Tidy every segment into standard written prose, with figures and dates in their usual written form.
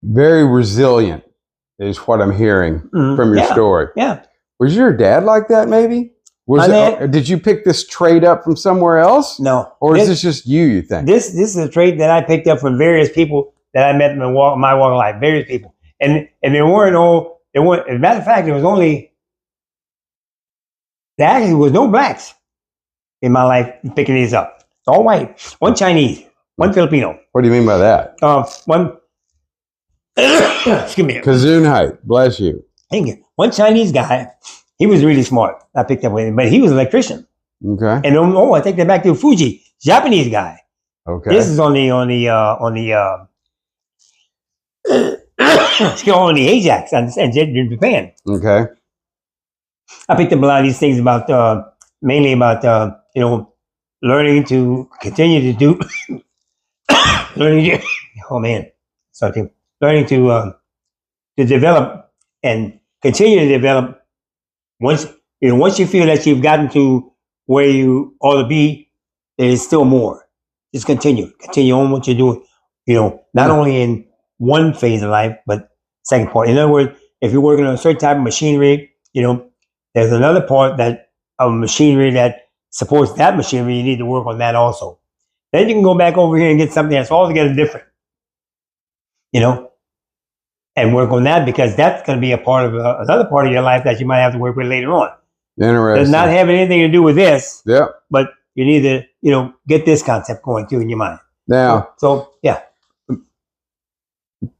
Very resilient is what I'm hearing from your story. Yeah. Was your dad like that, maybe? Did you pick this trait up from somewhere else? No. Or is this just you think? This is a trait that I picked up from various people that I met in my walk of life. Various people. And they weren't all, as a matter of fact, there actually was no blacks in my life picking these up. It's all white. One Chinese, one Filipino. What do you mean by that? One, excuse me. Gesundheit, bless you. Thank you. One Chinese guy, he was really smart. I picked up with him, but he was an electrician. Okay. And I take that back to Fuji, Japanese guy. Okay. This is on the Ajax and in Japan. Okay. I picked up a lot of these things about mainly about learning to continue to do learning to develop and continue to develop. Once you feel that you've gotten to where you ought to be, there is still more. Just continue on what you're doing. Not only in one phase of life, but second part. In other words, if you're working on a certain type of machinery, there's another part of machinery that supports that machinery. You need to work on that also. Then you can go back over here and get something that's altogether different, and work on that, because that's going to be a part of another part of your life that you might have to work with later on. Interesting. Does not have anything to do with this. Yeah. But you need to, get this concept going too in your mind. Now. So yeah.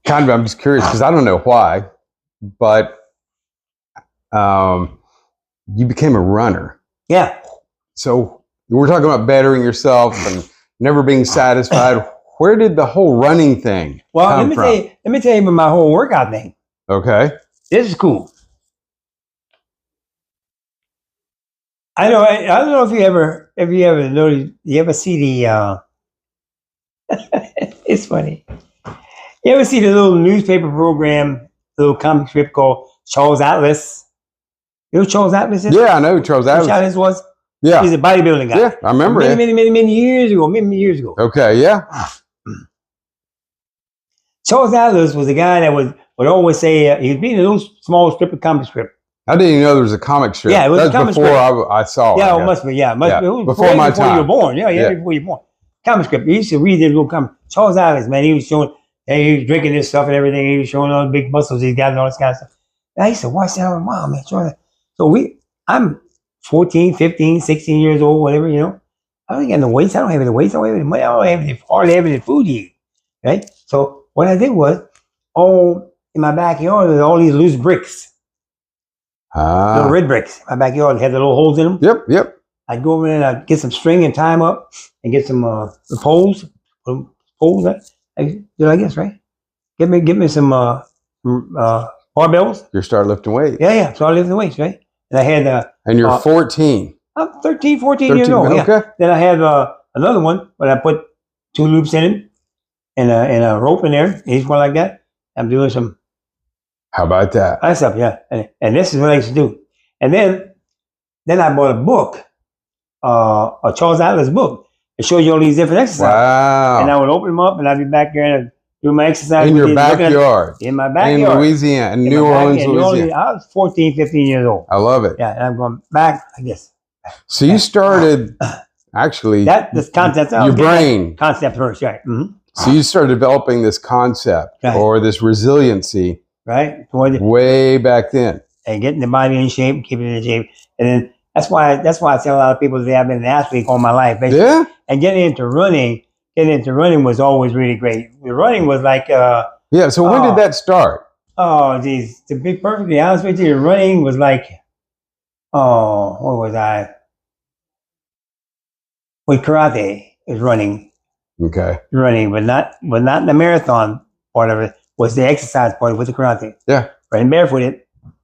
I'm just curious because I don't know why, but you became a runner. Yeah. So we're talking about bettering yourself and never being satisfied. Where did the whole running thing come from? Let me tell you about my whole workout thing. Okay. This is cool. I don't know if you ever noticed, you ever see the it's funny. You ever see the little newspaper program, the little comic strip called Charles Atlas? You know who Charles Atlas is? Yeah, I know who Charles Atlas. Atlas was? Yeah. He's a bodybuilding guy. Yeah, I remember many years ago. Okay, yeah. Charles Atlas was a guy that would always say, he was being a little small strip of comic strip. I didn't even know there was a comic strip. Yeah, it was a comic strip. Before I saw it. Yeah, it must be. Yeah, it must be. It was before my time. Before you were born. Yeah, before you were born. Comic strip. You used to read this little comic. Charles Atlas, man, he was showing, he was drinking this stuff and everything. He was showing all the big muscles he's got and all this kind of stuff. And I used to watch that with Mom, man. So I'm 14, 15, 16 years old, whatever, I don't got no weights. I don't have any weights. I don't have any money. I don't hardly have any food to eat. Right? So what I did was, in my backyard, there's all these loose bricks. Little red bricks. My backyard had the little holes in them. Yep. I'd go over there and I'd get some string and tie them up and get some poles. I guess, right? Get me some barbells. You start lifting weights. Yeah. So I lifted weights, right? And I had and you're 14. I'm 13, 14 years old. Okay. Yeah. Then I had another one, but I put 2 loops in it and a rope in there, each one like that. I'm doing some. How about that? That stuff, yeah. And this is what I used to do. And then I bought a book, a Charles Atlas book. It shows you all these different exercises. Wow. And I would open them up and I'd be back there and do my exercise. In your backyard. In my backyard. In Louisiana, in New Orleans, Louisiana. I was 14, 15 years old. I love it. Yeah, and I'm going back like this. So you started, actually, this concept. Your brain. Concept first, right. Mm-hmm. So you started developing this concept or this resiliency. Right. Way back then. And getting the body in shape, keeping it in shape. And then that's why I tell a lot of people that I've been an athlete all my life. Basically. Yeah. And getting into running was always really great. The running was like yeah, so when did that start? Oh geez. To be perfectly honest with you, running was like what was I? With karate is running. Okay. Running, but not in the marathon part of it. Was the exercise part with the karate. Yeah. Running barefooted.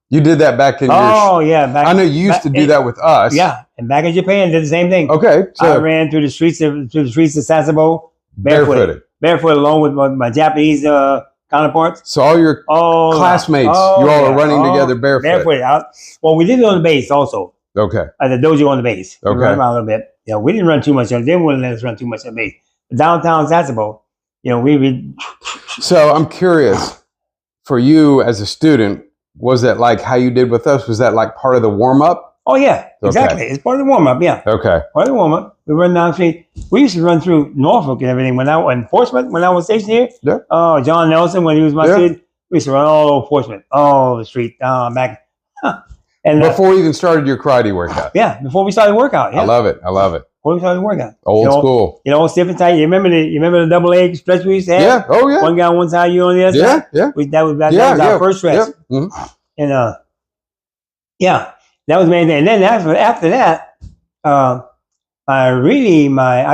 You did that back in yeah. I know you used to do that with us. Yeah. And back in Japan, did the same thing. Okay. So I ran through the streets of Sasebo barefooted along with my Japanese counterparts. So all your classmates, you all are running together barefoot. Well, we did it on the base also. Okay. At the dojo on the base. Okay. We ran around a little bit. We didn't run too much. They didn't want to let us run too much on the base. Downtown Sasebo, we So I'm curious. for you as a student, was that like how you did with us? Was that like part of the warm up? Oh yeah, exactly. It's part of the warm up. Yeah. Okay. Part of the warm up. We run down the street. We used to run through Norfolk and everything when I was in Portsmouth. When I was stationed here. Yeah. Oh, John Nelson when he was my student. We used to run all over Portsmouth, all over the street, back. And before you even started your karate workout. Yeah, before we started workout. Yeah. I love it. I love it. Before we started workout. Old school. You know, different type. You remember the double leg stretch we used to have? Yeah. Oh yeah. One guy on one side, you on the other side. Yeah. That was our first stretch. Yeah. Mm-hmm. And yeah, that was the main thing. And then after that, I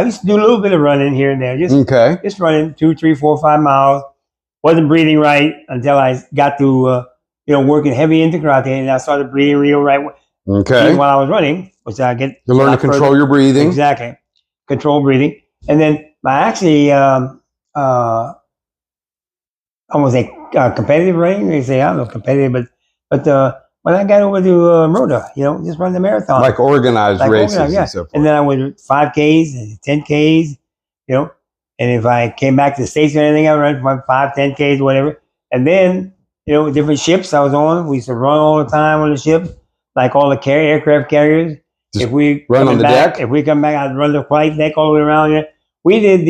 used to do a little bit of running here and there. Just running 2, 3, 4, 5 miles. Wasn't breathing right until I got to working heavy into karate, and I started breathing real right. Okay. While I was running, which I get you learn to control your breathing. Exactly, control breathing, and then I almost like competitive running. They say I don't know competitive, but when I got over to Rhoda, just run the marathon, like organized races, yeah. And so forth. And then I would 5Ks and 10Ks, and if I came back to the States or anything, I would run 5, 10Ks, whatever. And then, different ships I was on. We used to run all the time on the ship, like all the aircraft carriers. Just if we run on the deck? If we come back, I'd run the flight deck all the way around here. We did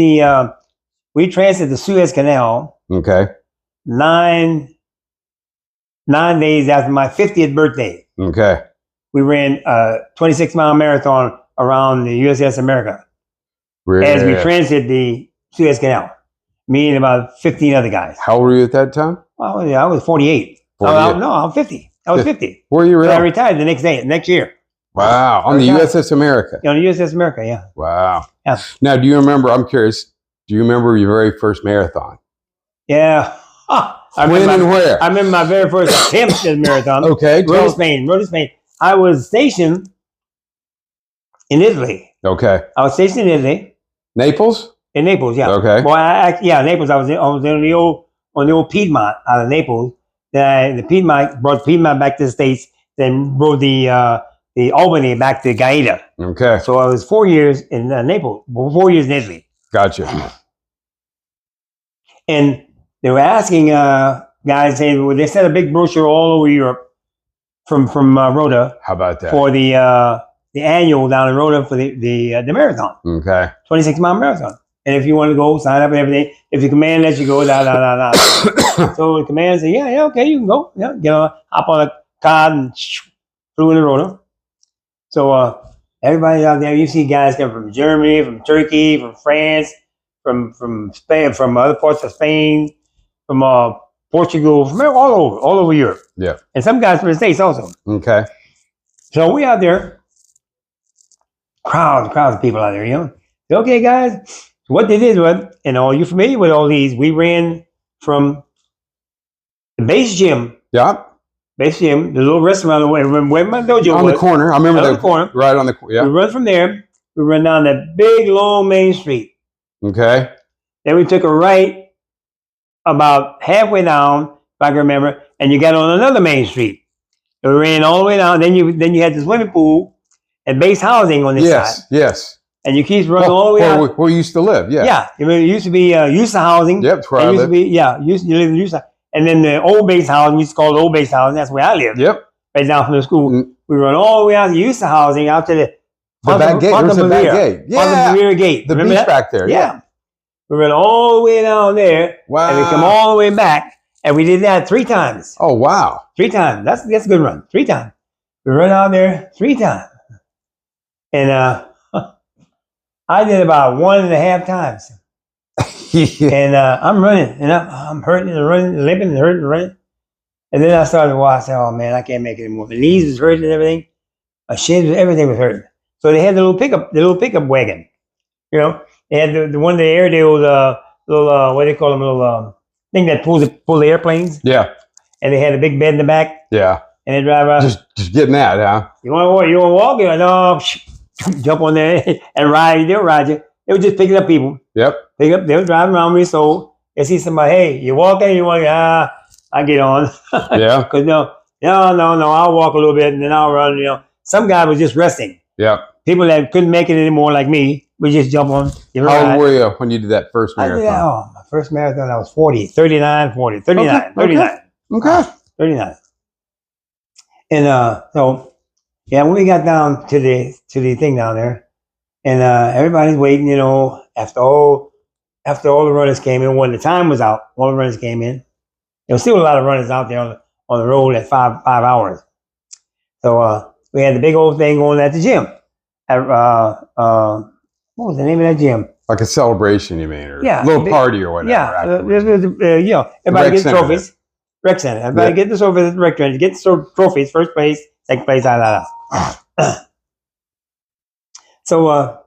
we transited the Suez Canal. Okay. 9 days after my 50th birthday. Okay. We ran a 26-mile marathon around the USS America. As we transited the Suez Canal. Me and about 15 other guys. How old were you at that time? Well, yeah, I was 48. I'm 50. I was 50. Where you I retired the next year. Wow. On the USS America. On the USS America, yeah. Wow. Yeah. Now, do you remember, I'm curious, do you remember your very first marathon? Yeah. When and where? I remember my very first attempt at a marathon. Okay. Road to Spain. I was stationed in Italy. Okay. I was stationed in Italy. Naples? In Naples, yeah. Okay. Well, Naples. I was on the old Piedmont out of Naples. Then the Piedmont brought Piedmont back to the States. Then rode the Albany back to Gaeta. Okay. So I was 4 years in Naples. 4 years in Italy. Gotcha. And they were asking guys saying, well, they sent a big brochure all over Europe from Rhoda. How about that? For the annual down in Rhoda for the marathon. Okay. 26-mile marathon. And if you want to go, sign up and everything. If the command lets you go, So the command said, yeah, okay, you can go. Yeah, hop on a car and flew in the Rhoda. So everybody out there, you see guys come from Germany, from Turkey, from France, from Spain, from other parts of Spain, from Portugal, from all over Europe. Yeah. And some guys from the States also. Okay. So we out there, crowds of people out there, Okay, guys. So what they did was, you familiar with all these? We ran from the base gym. Yeah. Base gym, the little restaurant where my dojo on was. The corner. I remember the corner. Right on the yeah. We run from there. We run down that big long main street. Okay. Then we took a right about halfway down, if I can remember, and you got on another main street. And we ran all the way down. Then you had the swimming pool and base housing on this side. Yes. And you keep running all the way out. Where you used to live, yeah. Yeah. It used to be USA housing. Yep, that's where I lived. You live in USA. And then the old base housing, we used to call it old base housing. That's where I lived. Yep. Right down from the school. Mm-hmm. We run all the way out to USA housing, out to the back gate. There's a back gate. Yeah. The gate. The beach back there. Yeah. We run all the way down there. Wow. And we come all the way back. And we did that 3 times. Oh, wow. 3 times. That's a good run. 3 times. We run out there 3 times. And I did about 1.5 times. Yeah. And I'm running. And I'm hurting and running, limping and hurting and running. And then I started to watch. I said, oh, man, I can't make it anymore. My knees was hurting and everything. My shins, everything was hurting. So they had the little pickup wagon. They had the one that air deal, little what do they call them, little thing that pull the airplanes. Yeah. And they had a big bed in the back. Yeah. And they drive around. Just getting that, huh? You want to walk? You no, jump on there and ride. They'll ride you. They were just picking up people. Yep. They were driving around me. So they see somebody. Hey, you walking? You want? I get on. Yeah. Because no, I'll walk a little bit and then I'll run. Some guy was just resting. Yeah. People that couldn't make it anymore, like me, we just jump on. How old were you when you did that first marathon? My first marathon, I was 39, 40. 39. Okay. Okay. 39. And so yeah, when we got down to the thing down there, and everybody's waiting, you know, after all the runners came in, when the time was out, all the runners came in. There was still a lot of runners out there on the road at 5 hours. So we had the big old thing going at the gym. At what was the name of that gym? Like a celebration, you mean, or Yeah, a little party or whatever. Yeah, you know, everybody gets trophies. Rec center. Everybody get the trophies at the rec center. Get the trophies, first place, second place, So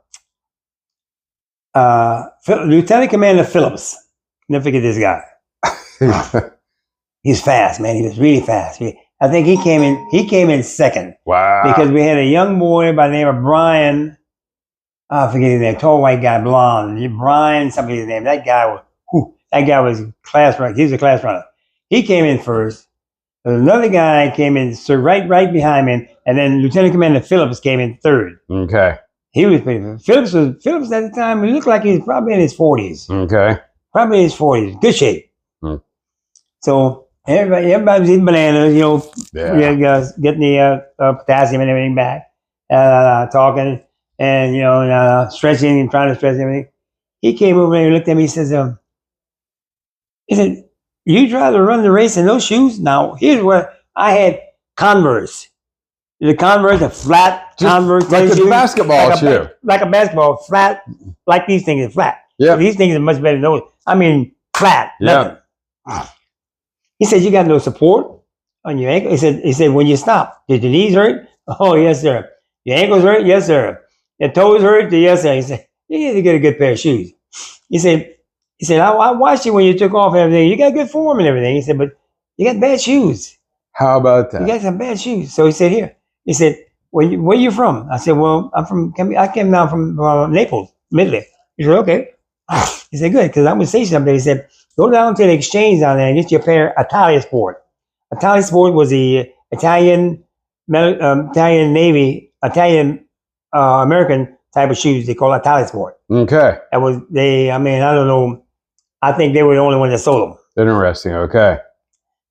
Lieutenant Commander Phillips, never forget this guy. He's fast, man. He was really fast. I think he came in second. Wow. Because we had a young boy by the name of Brian. I forget his name. Tall white guy, blonde. Brian, somebody's name. That guy was class runner. He was a class runner. He came in first. There was another guy came in right behind him, and then Lieutenant Commander Phillips came in third. Okay. He was pretty. Phillips at the time. He looked like he was probably in his 40s. Okay. Probably in his 40s. Good shape. So everybody was eating bananas, you know, getting the potassium and everything back, talking and, you know, stretching and trying to stretch everything. He came over and looked at me. He says, you try to run the race in those shoes? Now, here's where I had Converse. The Converse, a flat Converse. Like a basketball shoe. Like a basketball, flat, like these things are flat. Yeah. So these things are much better than those. I mean, flat, nothing. Yeah. He said, you got no support on your ankle? He said, when you stop, did your knees hurt? Oh, yes, sir. Your ankles hurt? Yes, sir. Your toes hurt? Yes, sir. He said, you need to get a good pair of shoes. He said, I watched you when you took off everything. You got good form and everything. He said, but you got bad shoes. How about that? You got some bad shoes. So he said, here. He said, where you from? I said, well, I came down from Naples, Italy. He said, okay. He said, good, because I would say something. He said, go down to the exchange down there and get your pair of Italia Sport. Italia Sport was the Italian Navy, Italian American type of shoes. They call Italia Sport. Okay. That was I don't know. I think they were the only one that sold them. Interesting. Okay.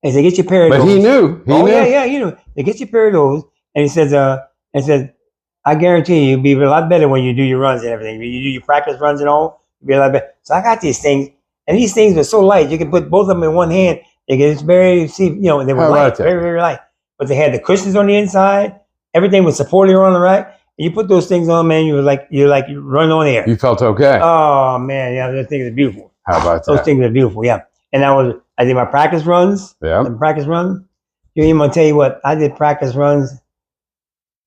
He said, get your pair of those. But he knew. He knew. Yeah, you know. They get your pair of those. And he says, I guarantee you'll be a lot better when you do your runs and everything. When you do your practice runs and all, you'll be a lot better. So I got these things. And these things were so light, you can put both of them in one hand. It's very, they were light, very, very light. But they had the cushions on the inside. Everything was supported on the right. And you put those things on, man, you run on air. You felt okay. Oh, man, yeah, those things are beautiful. How about that? Those things are beautiful, yeah. And I did my practice runs. Yeah. Practice run. I'm going to tell you what, I did practice runs.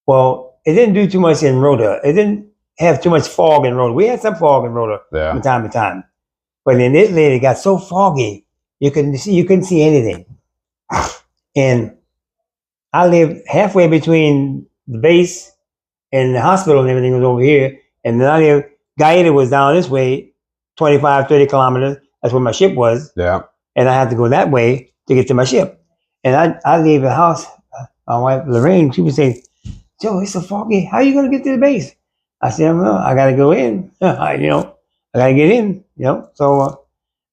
Well, it didn't do too much in Rhoda. It didn't have too much fog in Rhoda. We had some fog in Rhoda from time to time. But in Italy, it got so foggy, you couldn't see anything. And I lived halfway between the base and the hospital, and everything was over here. And then Gaeta was down this way, 25, 30 kilometers. That's where my ship was. Yeah. And I had to go that way to get to my ship. And I leave the house. My wife, Lorraine, she would say, Joe, it's so foggy. How are you going to get to the base? I said, well, I got to go in. I got to get in, So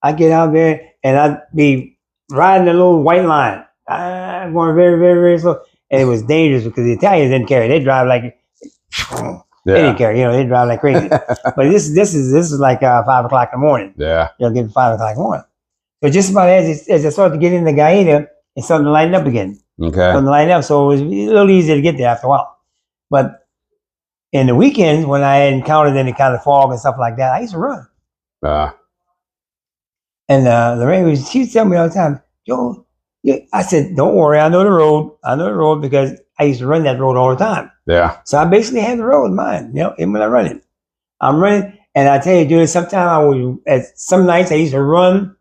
I get out there and I'd be riding a little white line. I'm going very, very, very slow. And it was dangerous because the Italians didn't care. They drive like, they didn't care. They drive like crazy. But this is like 5 o'clock in the morning. Yeah. Getting 5 o'clock in the morning. So just about as I started to get in the Gaeta, it started to lighten up again. Okay. Started to lighten up. So it was a little easier to get there after a while. But in the weekends, when I encountered any kind of fog and stuff like that, I used to run. And Lorraine, she would tell me all the time, Joe, I said, don't worry, I know the road. I know the road because I used to run that road all the time. Yeah. So I basically had the road in mind, even when I'm running. I'm running, and I tell you, during some nights I used to run,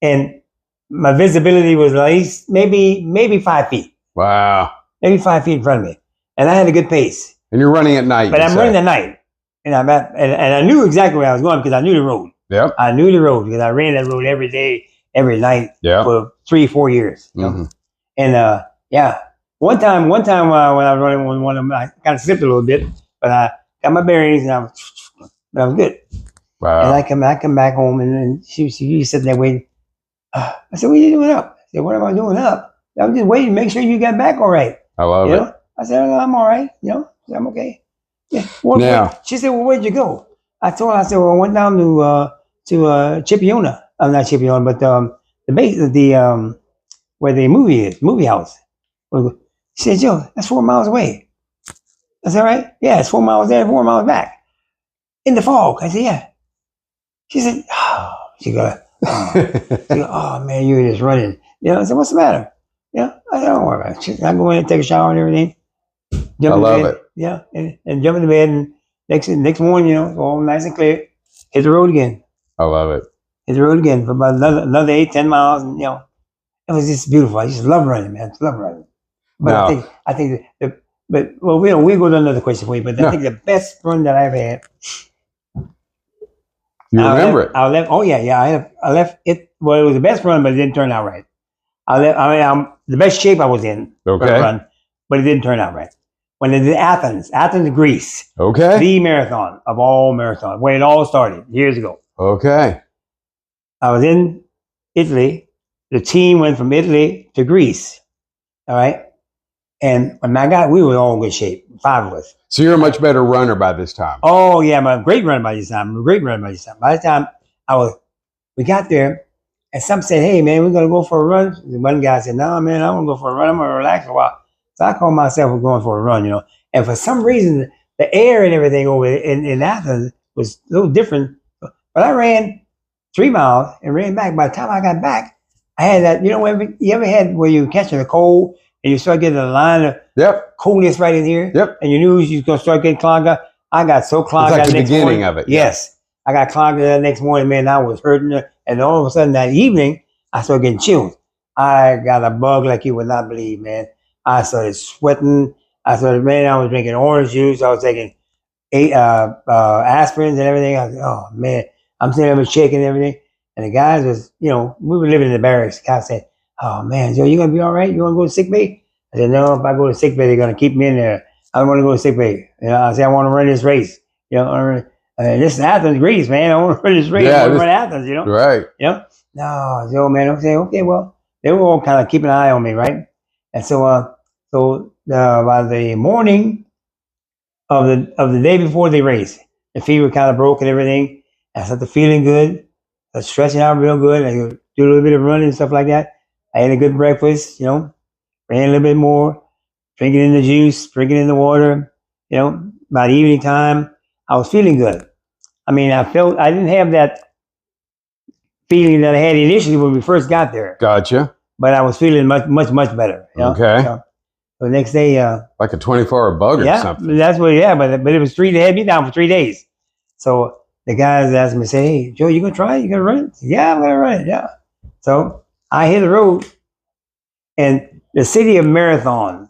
and my visibility was at least maybe 5 feet. Wow. Maybe 5 feet in front of me. And I had a good pace. And you're running at night. But I'm running at night. And I knew exactly where I was going because I knew the road. Yep. I knew the road because I ran that road every day, every night for 3-4 years. Mm-hmm. And one time when I was running one of them, I kind of slipped a little bit, but I got my bearings and I was good. Wow. And I come back home and she sitting there waiting. I said, what are you doing up? said, what am I doing up? I'm just waiting to make sure you get back all right. I love You it. know? I said, oh, I'm all right. You know, I'm okay. Yeah. Well, Now- she said, well, where'd you go? I told her, I said, well, I went down to Chipiona. Not Chipiona, but the base, where the movie house. She said, Joe, that's 4 miles away. I said, all right. Yeah, it's 4 miles there, 4 miles back. In the fog. I said, yeah. She said, oh, she goes, oh man, you're just running. You know, I said, what's the matter? Yeah, I said, don't worry about it. I go in and take a shower and everything. I love it. Yeah, and jump in the bed, and next morning, you know, it's all nice and clear. Hit the road again. I love it. Hit the road again for about another 8-10 miles, and you know, it was just beautiful. I just love running, man. I love running. But No. I think well, we'll go to another question for you. But I think the best run that I've had. You remember it? I left. Oh yeah. I left it. Well, it was the best run, but it didn't turn out right. I'm the best shape I was in for the run, but it didn't turn out right. When I did Athens, Greece. Okay. The marathon of all marathons, where it all started years ago. Okay. I was in Italy. The team went from Italy to Greece. All right. And when we were all in good shape, 5 of us. So you're a much better runner by this time. Oh yeah, I'm a great runner by this time. By the time we got there, and some said, "Hey man, we're gonna go for a run." The one guy said, "No man, I want to go for a run. I'm gonna relax a while." So I called myself going for a run, you know. And for some reason, the air and everything over in Athens was a little different. But I ran 3 miles and ran back. By the time I got back, I had that. You know, you ever had where you catching a cold and you start getting a line of coolness right in here? Yep. And you knew you was gonna start getting clogged up. I got so clogged up. It's like the beginning of it. Yes. I got clogged that next morning, man. I was hurting. And all of a sudden that evening, I started getting chills. I got a bug like you would not believe, man. I started sweating. I was drinking orange juice. I was taking 8 aspirins and everything. I was like, oh, man. I'm sitting there shaking and everything. And the guys was, you know, we were living in the barracks. The guy said, oh, man, Joe, you going to be all right? You want to go to sick bay? I said, no, if I go to sick bay, they're going to keep me in there. I don't want to go to sick bay. You know, I said, I want to run this race. You know, this is Athens, Greece, man. I want to run this race. I want to run Athens, you know? Right. You know? No, Joe, man. I'm saying, okay, well, they were all kind of keeping an eye on me, right? And so, by the morning of the day before the race, the fever kind of broke and everything. I started feeling good. I was stretching out real good. I could do a little bit of running and stuff like that. I had a good breakfast, you know, ran a little bit more, drinking in the juice, drinking in the water, you know, about evening time. I was feeling good. I mean, I didn't have that feeling that I had initially when we first got there. Gotcha. But I was feeling much better. You know? Okay. So the next day, like a 24-hour bug or something. That's what. Yeah, but it was 3. They had me down for 3 days. So the guys asked me, say, "Hey, Joe, you gonna try it? You gonna run it?" Yeah, I'm gonna run it. Yeah. So I hit the road, and the city of Marathon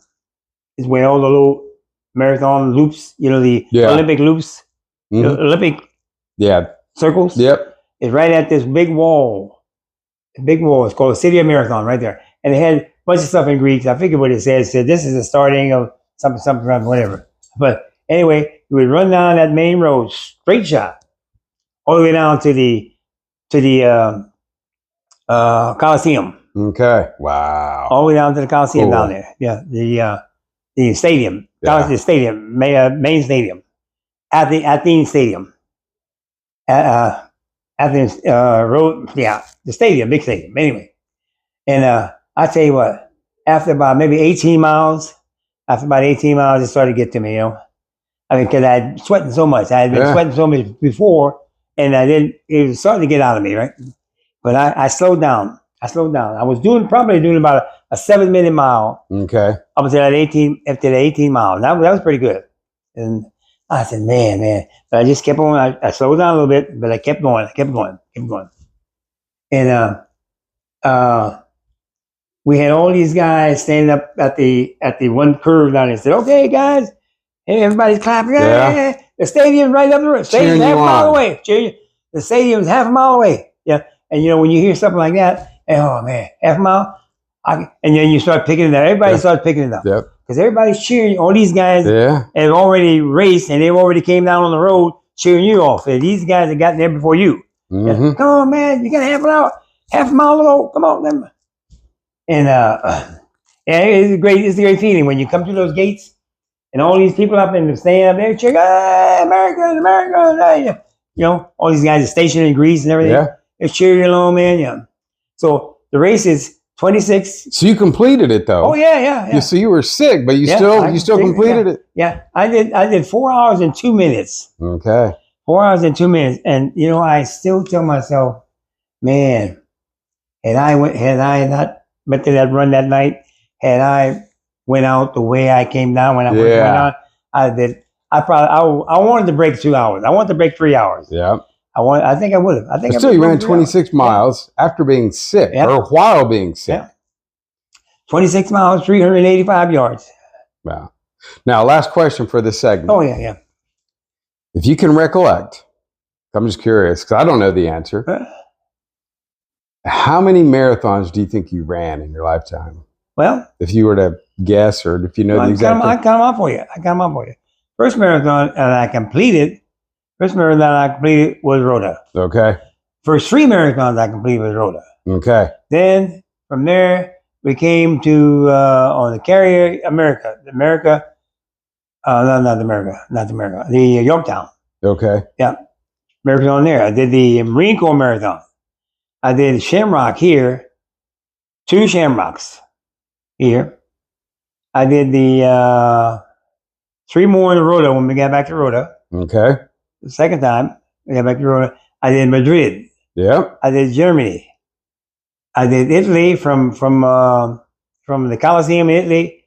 is where all the little marathon loops, you know, the Olympic loops, the Olympic circles. Yep. It's right at this big wall. The big wall. It's called the City of Marathon, right there. And it had a bunch of stuff in Greek. I forget what it said. It said this is the starting of something, whatever. But anyway, we would run down that main road, straight shot, all the way down to the Coliseum. Okay. Wow. All the way down to the Coliseum down there. Yeah, the stadium, the stadium, main stadium, Athens Stadium. Athens Road, the stadium, big stadium. Anyway, and I tell you what, after about maybe 18 miles, it started to get to me, you know. I mean, because I had sweating so much. I had been sweating so much before, and it was starting to get out of me, right? But I slowed down. I was probably doing about a 7-minute mile. Okay. Up until after the 18 miles. That was pretty good. And I said, man. But I just kept on. I slowed down a little bit, but I kept going. And we had all these guys standing up at the one curve down there. Said, okay, guys. Hey, everybody's clapping. Yeah. The stadium's right up the road. Stadium's half a mile away. The stadium's half a mile away. Yeah. And you know, when you hear something like that, oh man, half a mile. And then you start picking it up. Everybody starts picking it up. Yep. Because everybody's cheering. All these guys have already raced and they've already came down on the road cheering you off. And these guys have gotten there before you. Mm-hmm. Come on, man. You got half a mile to go. Come on. And yeah, it's a great feeling when you come through those gates and all these people up and staying up there cheering, hey, America, America, you know, all these guys are stationed in Greece and everything. Yeah. They're cheering along, man. Yeah. So the race is 26. So you completed it though. Oh yeah. So you were sick, but you still completed it. Yeah, I did 4 hours and 2 minutes. Okay. 4 hours and 2 minutes, and you know, I still tell myself, man, had I not went to that run that night, had I went out the way I came down when I went out, I wanted to break 2 hours. I wanted to break 3 hours. Yeah. I think I would have. I think. But still, you ran 26 miles after being sick, or while being sick. Yeah. 26 miles, 385 yards. Wow. Now, last question for this segment. Oh yeah. If you can recollect, I'm just curious because I don't know the answer. How many marathons do you think you ran in your lifetime? Well, if you were to guess, or if you know the exact, I count them up for you. First marathon that I completed was Rota. Okay. First 3 marathons I completed was Rota. Okay. Then from there we came to on the Carrier the Yorktown. Okay. Yeah, marathon there. I did the Marine Corps marathon. I did Shamrock here, 2 Shamrocks here. I did the 3 more in the Rota when we got back to Rota. Okay. The second time we got back to Rota, I did Madrid. Yep. I did Germany. I did Italy from the Coliseum in Italy,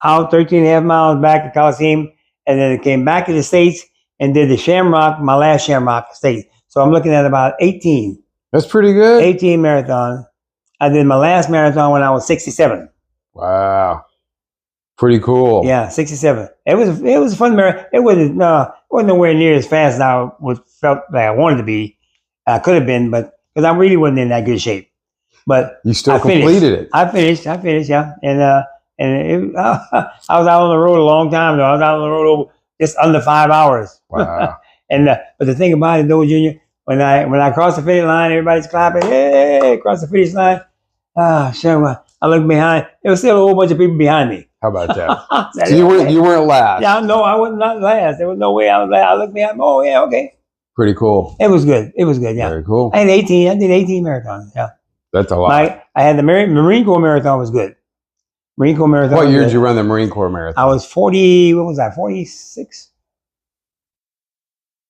out 13.5 miles back to Coliseum, and then it came back to the States and did the Shamrock, my last Shamrock State. So I'm looking at about 18. That's pretty good. 18 marathon. I did my last marathon when I was 67. Wow. Pretty cool. Yeah, 67. It was a fun marathon. It wasn't nowhere near as fast as I felt like I wanted to be. I could have been, but because I really wasn't in that good shape. But you still completed it. I finished, yeah. And I was out on the road a long time though. I was out on the road just under 5 hours. Wow. And but the thing about it though, Junior, when I crossed the finish line, everybody's clapping. Hey, across the finish line. Sure. I looked behind. There was still a whole bunch of people behind me. How about that? So you weren't last. Yeah, no, I was not last. There was no way I was last. I looked behind. Oh yeah, okay. Pretty cool. It was good. Yeah. Very cool. I did 18 marathons. Yeah. That's a lot. I had the Marine Corps marathon was good. Marine Corps marathon. What year did you run the Marine Corps marathon? I was 40. What was I? 46.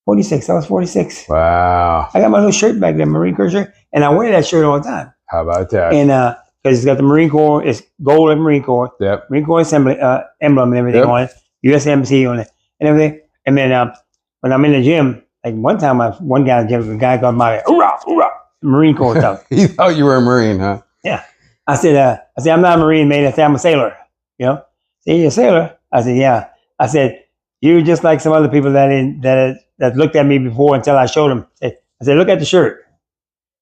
46. I was 46. Wow. I got my little shirt back there, Marine Corps shirt, and I wear that shirt all the time. How about that? And because it's got the Marine Corps, it's gold and Marine Corps. Yep. Marine Corps assembly emblem and everything on it. USMC on it and everything. And then when I'm in the gym, like one time, one guy in the gym, a guy called my hoorah, hoorah, Marine Corps stuff. He thought you were a Marine, huh? Yeah. I said, I'm not a Marine, man. I said, I'm a sailor. You know? Say, you're a sailor? I said, yeah. I said, you're just like some other people that looked at me before until I showed them. I said, look at the shirt.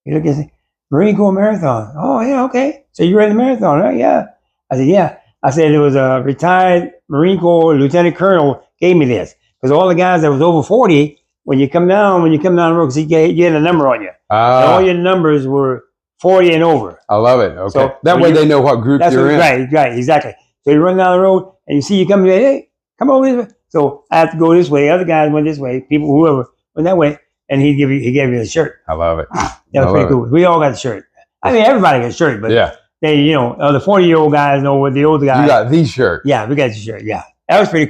You look at it, Marine Corps marathon. Oh, yeah, okay. So you ran the marathon, right? Yeah. I said, yeah. I said, it was a retired Marine Corps lieutenant colonel gave me this. Because all the guys that was over 40, when you come down the road, because you had a number on you. And all your numbers were 40 and over. I love it. Okay. So that way they know what group you're in. Right, exactly. So you run down the road and you see you coming, hey, come over this way. So I have to go this way. Other guys went this way. People, whoever went that way. And he gave you the shirt. I love it. That was pretty cool. We all got the shirt. I mean, everybody got a shirt, but they, the 40-year-old guys know what the older guys. You got the shirt. Yeah, we got the shirt. Yeah. That was pretty cool.